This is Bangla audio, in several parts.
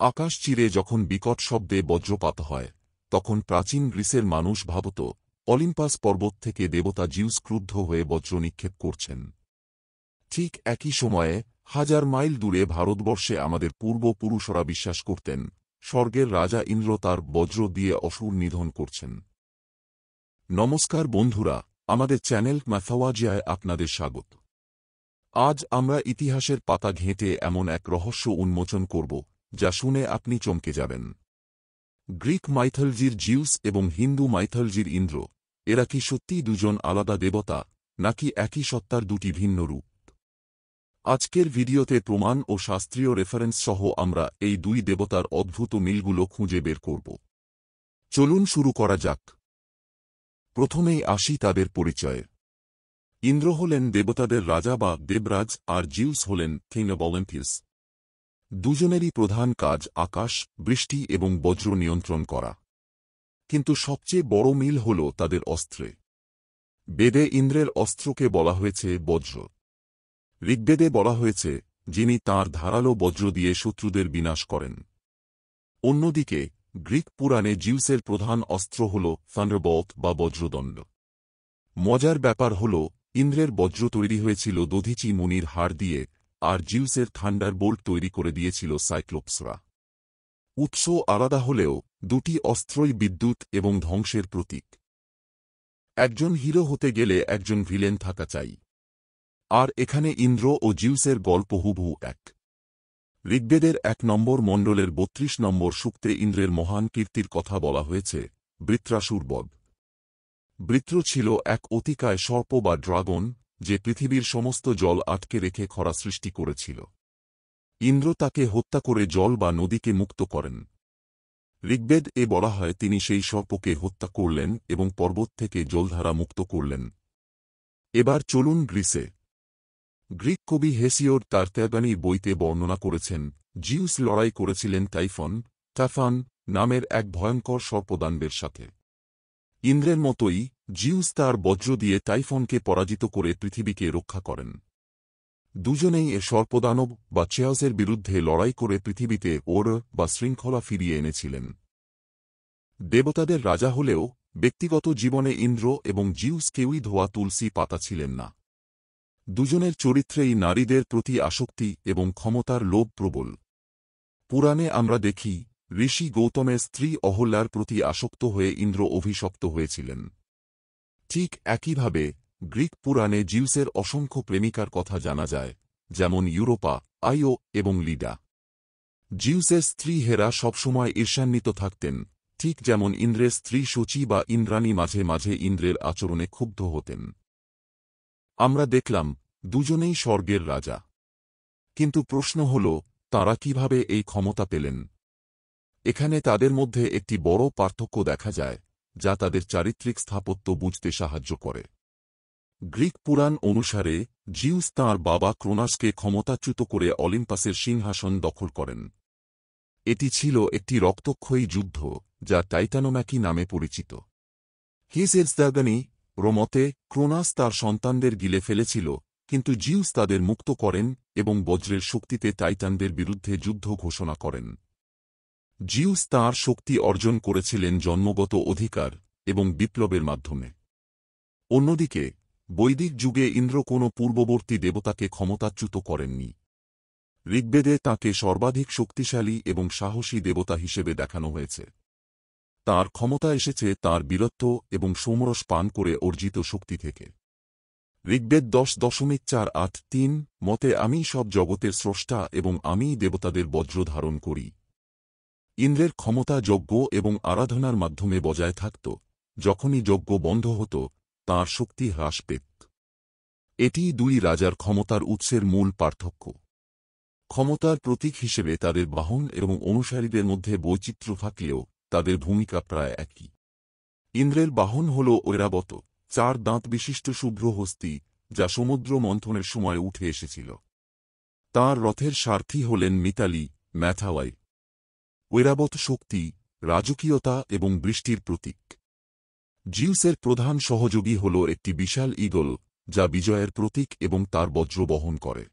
আকাশ চিরে যখন বিকট শব্দে বজ্রপাত হয়, তখন প্রাচীন গ্রিসের মানুষ ভাবত অলিম্পাস পর্বত থেকে দেবতা জিউস ক্রুদ্ধ হয়ে বজ্র নিক্ষেপ করছেন। ঠিক একই সময়ে 1000 মাইল দূরে ভারতবর্ষে আমাদের পূর্বপুরুষরা বিশ্বাস করতেন স্বর্গের রাজা ইন্দ্র তার বজ্র দিয়ে অসুর নিধন করছেন। নমস্কার বন্ধুরা, আমাদের চ্যানেল ম্যাথাওয়াজিয়ায় আপনাদের স্বাগত। আজ আমরা ইতিহাসের পাতা ঘেঁটে এমন এক রহস্য উন্মোচন করব যা শুনে আপনি চমকে যাবেন। গ্রিক মাইথোলজির জিউস এবং হিন্দু মাইথোলজির ইন্দ্র, এরা কি সত্যিই দুজন আলাদা দেবতা, নাকি একই সত্তার দুটি ভিন্ন রূপ? আজকের ভিডিওতে প্রমাণ ও শাস্ত্রীয় রেফারেন্স সহ আমরা এই দুই দেবতার অদ্ভুত মিলগুলো খুঁজে বের করব। চলুন শুরু করা যাক। প্রথমেই আসি তাদের পরিচয়ে। ইন্দ্র হলেন দেবতাদের রাজা বা দেবরাজ, আর জিউস হলেন কিং অব অলিম্পাস। দুজনেরই প্রধান কাজ আকাশ, বৃষ্টি এবং বজ্র নিয়ন্ত্রণ করা। কিন্তু সবচেয়ে বড় মিল হল তাদের অস্ত্রে। বেদে ইন্দ্রের অস্ত্রকে বলা হয়েছে বজ্র। ঋগ্বেদে বলা হয়েছে যিনি তাঁর ধারালো বজ্র দিয়ে শত্রুদের বিনাশ করেন। অন্যদিকে গ্রিক পুরাণে জিউসের প্রধান অস্ত্র হল থান্ডারবোল্ট বা বজ্রদণ্ড। মজার ব্যাপার হল ইন্দ্রের বজ্র তৈরি হয়েছিল দধিচি মুনির হাড় দিয়ে, আর জিউসের থান্ডারবোল্ট তৈরি করে দিয়েছিল সাইক্লোপসরা। উৎস আলাদা হলেও দুটি অস্ত্রই বিদ্যুৎ এবং ধ্বংসের প্রতীক। একজন হিরো হতে গেলে একজন ভিলেন থাকা চাই, আর এখানে ইন্দ্র ও জিউসের গল্প হুবহু এক। ঋগ্বেদের 1 নম্বর মণ্ডলের 32 নম্বর সূক্তে ইন্দ্রের মহান কীর্তির কথা বলা হয়েছে, বৃত্রাসুর বধ। বৃত্র ছিল এক অতিকায় সর্প বা ড্রাগন, যে পৃথিবীর সমস্ত জল আটকে রেখে খরা সৃষ্টি করেছিল। ইন্দ্র তাকে হত্যা করে জল বা নদীকে মুক্ত করেন। ঋগ্বেদ এ বলা হয় তিনি সেই সর্পকে হত্যা করলেন এবং পর্বত থেকে জলধারা মুক্ত করলেন। এবার চলুন গ্রিসে। গ্রিক কবি হেসিওড তার ত্যাগানি বইতে বর্ণনা করেছেন জিউস লড়াই করেছিলেন টাইফন নামের এক ভয়ঙ্কর সর্পদানবের সাথে। ইন্দ্রের মতোই জিউস তার বজ্র দিয়ে টাইফনকে পরাজিত করে পৃথিবীকে রক্ষা করেন। দুজনেই এ সর্পদানব বা চেয়াসের বিরুদ্ধে লড়াই করে পৃথিবীতে অর্ডার বা শৃঙ্খলা ফিরিয়ে এনেছিলেন। দেবতাদের রাজা হলেও ব্যক্তিগত জীবনে ইন্দ্র এবং জিউস কেউই ধোয়া তুলসী পাতা ছিলেন না। দুজনের চরিত্রেই নারীদের প্রতি আসক্তি এবং ক্ষমতার লোভ প্রবল। পুরাণে আমরা দেখি ঋষি গৌতমের স্ত্রী অহল্যার প্রতি আসক্ত হয়ে ইন্দ্র অভিশপ্ত হয়েছিলেন। ঠিক একইভাবে গ্রিক পুরাণে জিউসের অসংখ্য প্রেমিকার কথা জানা যায়, যেমন ইউরোপা, আইও এবং লিডা। জিউসের স্ত্রী হেরা সবসময় ঈর্ষান্বিত থাকতেন, ঠিক যেমন ইন্দ্রের স্ত্রী শচী বা ইন্দ্রাণী মাঝে মাঝে ইন্দ্রের আচরণে ক্ষুব্ধ হতেন। আমরা দেখলাম দুজনেই স্বর্গের রাজা। কিন্তু প্রশ্ন হল, তাঁরা কিভাবে এই ক্ষমতা পেলেন? এখানে তাদের মধ্যে একটি বড় পার্থক্য দেখা যায়, যা তাদের চারিত্রিক স্থাপত্য বুঝতে সাহায্য করে। গ্রিক পুরাণ অনুসারে জিউস তাঁর বাবা ক্রোনাসকে ক্ষমতাচ্যুত করে অলিম্পাসের সিংহাসন দখল করেন। এটি ছিল একটি রক্তক্ষয়ী যুদ্ধ, যা টাইটানোম্যাকি নামে পরিচিত। হিজেসদাগানি রমতে ক্রোনাস তার সন্তানদের গিলে ফেলেছিল, কিন্তু জিউস তাদের মুক্ত করেন এবং বজ্রের শক্তিতে টাইটানদের বিরুদ্ধে যুদ্ধ ঘোষণা করেন। জিউস তাঁর শক্তি অর্জন করেছিলেন জন্মগত অধিকার এবং বিপ্লবের মাধ্যমে। অন্যদিকে বৈদিক যুগে ইন্দ্র কোনো পূর্ববর্তী দেবতাকে ক্ষমতাচ্যুত করেননি। ঋগ্বেদে তাঁকে সর্বাধিক শক্তিশালী এবং সাহসী দেবতা হিসেবে দেখানো হয়েছে। তাঁর ক্ষমতা এসেছে তাঁর বীরত্ব এবং সোমরস পান করে অর্জিত শক্তি থেকে। ঋগ্বেদ 10.483 মতে আমি সব জগতের স্রষ্টা এবং আমিই দেবতাদের বজ্র ধারণ করি। ইন্দ্রের ক্ষমতা যজ্ঞ এবং আরাধনার মাধ্যমে বজায় থাকত। যখনই যজ্ঞ বন্ধ হতো তাঁর শক্তি হ্রাস পেত। এটি দুই রাজার ক্ষমতার উৎসের মূল পার্থক্য। ক্ষমতার প্রতীক হিসেবে তাদের বাহন এবং অনুসারীদের মধ্যে বৈচিত্র্য থাকলেও তাদের ভূমিকা প্রায় একই। ইন্দ্রের বাহন হল ঐরাবত, 4 দাঁত বিশিষ্ট শুভ্র হস্তি, যা সমুদ্র মন্থনের সময় উঠে এসেছিল। তাঁর রথের সারথি হলেন মিতালি, ম্যাথাওয়াই। ঐরাবত শক্তি, রাজকীয়তা এবং বৃষ্টির প্রতীক। জিউসের প্রধান সহযোগী হল একটি বিশাল ঈগল, যা বিজয়ের প্রতীক এবং তার বজ্র বহন করে।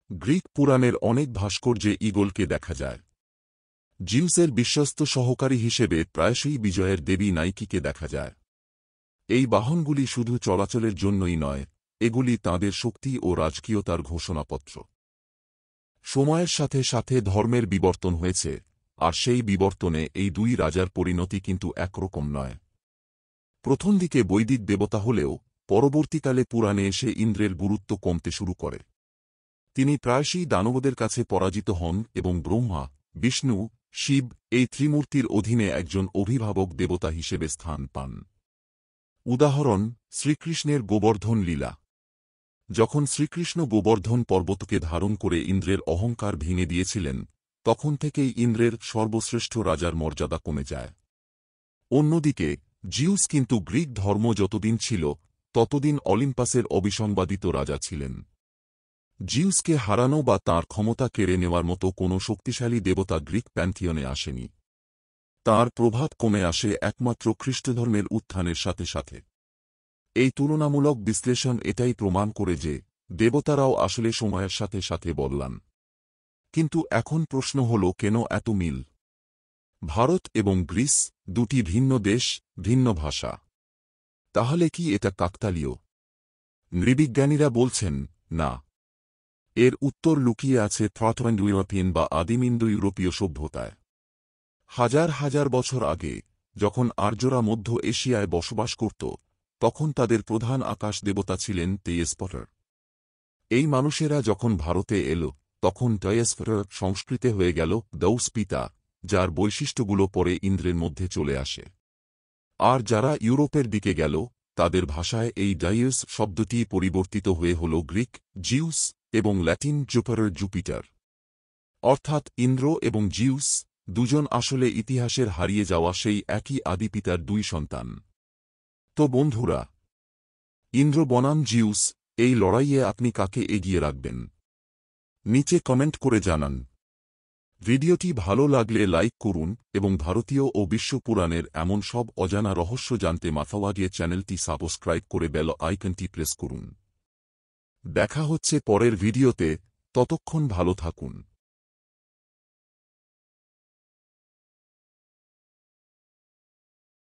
গ্রিক পুরাণের অনেক ভাস্কর্যে ঈগলকে দেখা যায়। জিউসের বিশ্বস্ত সহকারী হিসেবে প্রায়শই বিজয়ের দেবী নাইকিকে দেখা যায়। এই বাহনগুলি শুধু চলাচলের জন্যই নয়, এগুলি তাঁদের শক্তি ও রাজকীয়তার ঘোষণাপত্র। সময়ের সাথে সাথে ধর্মের বিবর্তন হয়েছে, আর সেই বিবর্তনে এই দুই রাজার পরিণতি কিন্তু একরকম নয়। প্রথম দিকে বৈদিক দেবতা হলেও পরবর্তীকালে পুরাণে এসে ইন্দ্রের গুরুত্ব কমতে শুরু করে। তিনি প্রায়শই দানবদের কাছে পরাজিত হন এবং ব্রহ্মা, বিষ্ণু, শিব এই ত্রিমূর্তির অধীনে একজন অভিভাবক দেবতা হিসেবে স্থান পান। উদাহরণ: শ্রীকৃষ্ণের গোবর্ধন লীলা। যখন শ্রীকৃষ্ণ গোবর্ধন পর্বতকে ধারণ করে ইন্দ্রের অহংকার ভেঙে দিয়েছিলেন, তখন থেকেই ইন্দ্রের সর্বশ্রেষ্ঠ রাজার মর্যাদা কমে যায়। অন্যদিকে জিউস কিন্তু গ্রিক ধর্ম যতদিন ছিল, ততদিন অলিম্পাসের অবিসংবাদিত রাজা ছিলেন। জিউসকে হারানো বা তাঁর ক্ষমতা কেড়ে নেওয়ার মতো কোনো শক্তিশালী দেবতা গ্রিক প্যান্থিয়নে আসেনি। তাঁর প্রভাব কমে আসে একমাত্র খ্রিস্টধর্মের উত্থানের সাথে সাথে। এই তুলনামূলক বিশ্লেষণ এটাই প্রমাণ করে যে দেবতারাও আসলে সময়ের সাথে সাথে বদলান। কিন্তু এখন প্রশ্ন হল, কেন এত মিল? ভারত এবং গ্রিস দুটি ভিন্ন দেশ, ভিন্ন ভাষা। তাহলে কি এটা কাকতালীয়? নৃবিজ্ঞানীরা বলছেন, না। এর উত্তর লুকিয়ে আছে প্রটো-ইন্দো ইউরোপিয়ান বা আদিম ইন্দো ইউরোপীয় সভ্যতায়। হাজার হাজার বছর আগে, যখন আর্যরা মধ্য এশিয়ায় বসবাস করত, তখন তাদের প্রধান আকাশ দেবতা ছিলেন তেইসপটর। এই মানুষেরা যখন ভারতে এল, তখন তেইসপটর সংস্কৃতে হয়ে গেল দৌস পিতা, যার বৈশিষ্ট্যগুলো পরে ইন্দ্রের মধ্যে চলে আসে। আর যারা ইউরোপের দিকে গেল, তাদের ভাষায় এই ডাইউস শব্দটি পরিবর্তিত হয়ে হল গ্রিক জিউস এবং ল্যাটিন জুপিটার। অর্থাৎ ইন্দ্র এবং জিউস দুজন আসলে ইতিহাসের হারিয়ে যাওয়া সেই একই আদিপিতার দুই সন্তান। তো বন্ধুরা, ইন্দ্র বনাম জিউস, এই লড়াইয়ে আপনি কাকে এগিয়ে রাখবেন? নিচে কমেন্ট করে জানান। ভিডিওটি ভালো লাগলে লাইক করুন এবং ভারতীয় ও বিশ্ব পুরাণের এমন সব অজানা রহস্য জানতে মাথাওয়াগিয়ে চ্যানেলটি সাবস্ক্রাইব করে বেল আইকনটি প্রেস করুন। দেখা হচ্ছে পরের ভিডিওতে, ততক্ষণ ভালো থাকুন।